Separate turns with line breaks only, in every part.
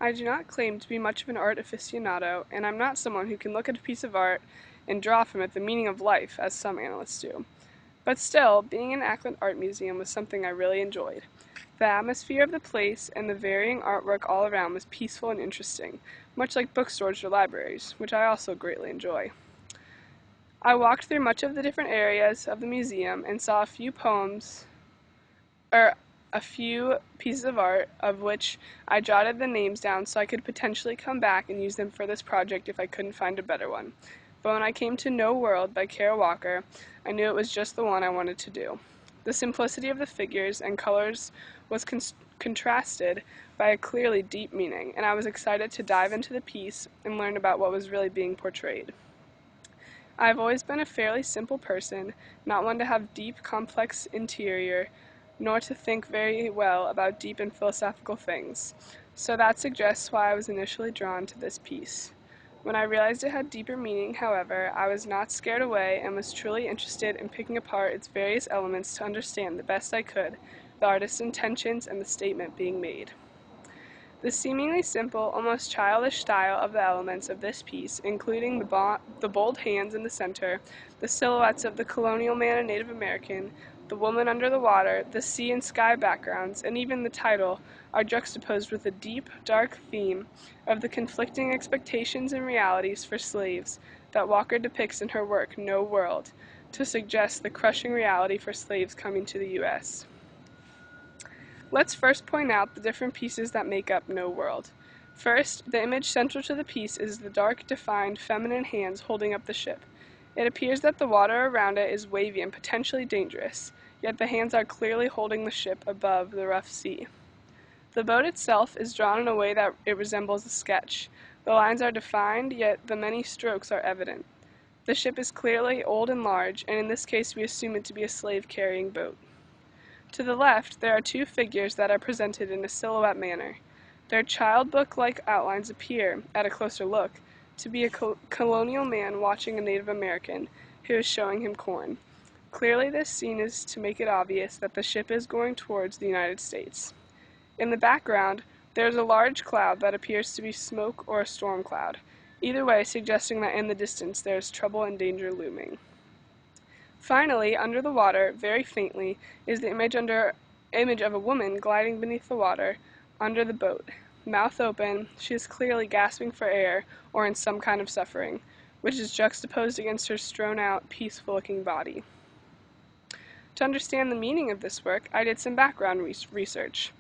I do not claim to be much of an art aficionado, and I'm not someone who can look at a piece of art and draw from it the meaning of life, as some analysts do. But still, being in Ackland Art Museum was something I really enjoyed. The atmosphere of the place and the varying artwork all around was peaceful and interesting, much like bookstores or libraries, which I also greatly enjoy. I walked through much of the different areas of the museum and saw a few poems, or a few pieces of art, of which I jotted the names down so I could potentially come back and use them for this project if I couldn't find a better one. But when I came to No World by Kara Walker, I knew it was just the one I wanted to do. The simplicity of the figures and colors was contrasted by a clearly deep meaning, and I was excited to dive into the piece and learn about what was really being portrayed. I have always been a fairly simple person, not one to have deep, complex interior, nor to think very well about deep and philosophical things. So that suggests why I was initially drawn to this piece. When I realized it had deeper meaning, however, I was not scared away and was truly interested in picking apart its various elements to understand the best I could the artist's intentions and the statement being made. The seemingly simple, almost childish style of the elements of this piece, including the bold hands in the center, the silhouettes of the colonial man and Native American, the woman under the water, the sea and sky backgrounds, and even the title, are juxtaposed with the deep, dark theme of the conflicting expectations and realities for slaves that Walker depicts in her work No World, to suggest the crushing reality for slaves coming to the U.S. Let's first point out the different pieces that make up No World. First, the image central to the piece is the dark, defined, feminine hands holding up the ship. It appears that the water around it is wavy and potentially dangerous, yet the hands are clearly holding the ship above the rough sea. The boat itself is drawn in a way that it resembles a sketch. The lines are defined, yet the many strokes are evident. The ship is clearly old and large, and in this case we assume it to be a slave-carrying boat. To the left, there are two figures that are presented in a silhouette manner. Their child book-like outlines appear, at a closer look, to be a colonial man watching a Native American, who is showing him corn. Clearly this scene is to make it obvious that the ship is going towards the United States. In the background, there is a large cloud that appears to be smoke or a storm cloud, either way suggesting that in the distance there is trouble and danger looming. Finally, under the water, very faintly, is the image of a woman gliding beneath the water, under the boat. Mouth open, she is clearly gasping for air, or in some kind of suffering, which is juxtaposed against her strewn-out, peaceful-looking body. To understand the meaning of this work, I did some background research.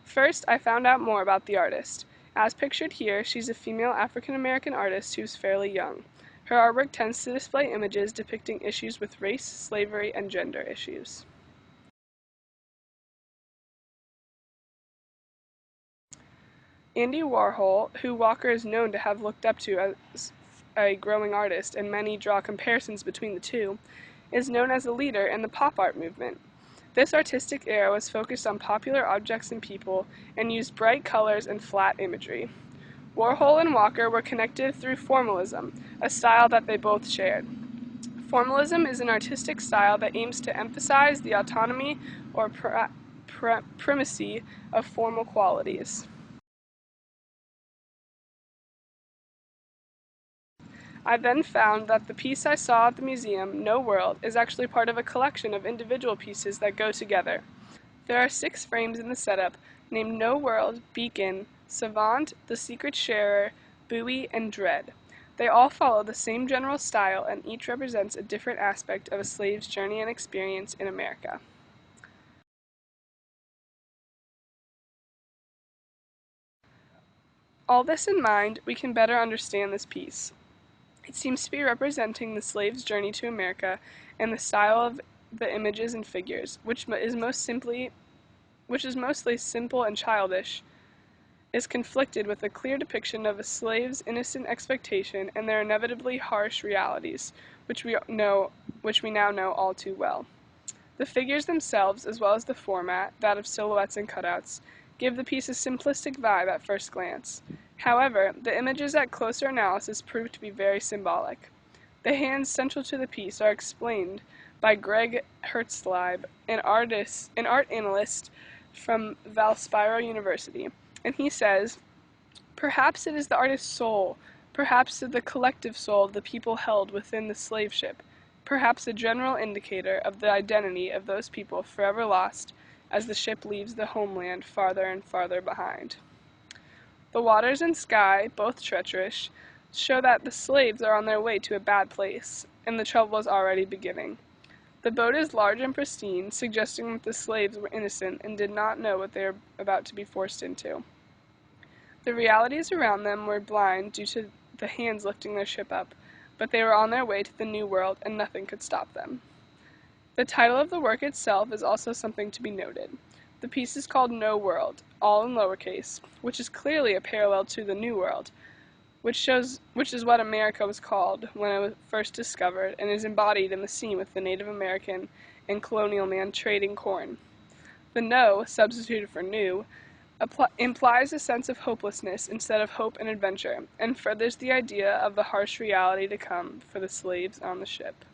First, I found out more about the artist. As pictured here, she's a female African-American artist who's fairly young. Her artwork tends to display images depicting issues with race, slavery, and gender issues. Andy Warhol, who Walker is known to have looked up to as a growing artist, and many draw comparisons between the two, is known as a leader in the pop art movement. This artistic era was focused on popular objects and people and used bright colors and flat imagery. Warhol and Walker were connected through formalism, a style that they both shared. Formalism is an artistic style that aims to emphasize the autonomy or primacy of formal qualities. I then found that the piece I saw at the museum, No World, is actually part of a collection of individual pieces that go together. There are 6 frames in the setup, named No World, Beacon, Savant, The Secret Sharer, Buoy, and Dread. They all follow the same general style, and each represents a different aspect of a slave's journey and experience in America. All this in mind, we can better understand this piece. It seems to be representing the slave's journey to America, and the style of the images and figures, which is mostly simple and childish, is conflicted with a clear depiction of a slave's innocent expectation and their inevitably harsh realities, which we now know all too well. The figures themselves, as well as the format, that of silhouettes and cutouts, give the piece a simplistic vibe at first glance. However, the images at closer analysis prove to be very symbolic. The hands central to the piece are explained by Greg Hertzleib, an art analyst from Valspiro University. And he says, "Perhaps it is the artist's soul, perhaps the collective soul of the people held within the slave ship, perhaps a general indicator of the identity of those people forever lost as the ship leaves the homeland farther and farther behind." The waters and sky, both treacherous, show that the slaves are on their way to a bad place, and the trouble is already beginning. The boat is large and pristine, suggesting that the slaves were innocent and did not know what they were about to be forced into. The realities around them were blind due to the hands lifting their ship up, but they were on their way to the new world, and nothing could stop them. The title of the work itself is also something to be noted. The piece is called No World, all in lowercase, which is clearly a parallel to the New World, which is what America was called when it was first discovered and is embodied in the scene with the Native American and colonial man trading corn. The no, substituted for new, implies a sense of hopelessness instead of hope and adventure, and furthers the idea of the harsh reality to come for the slaves on the ship.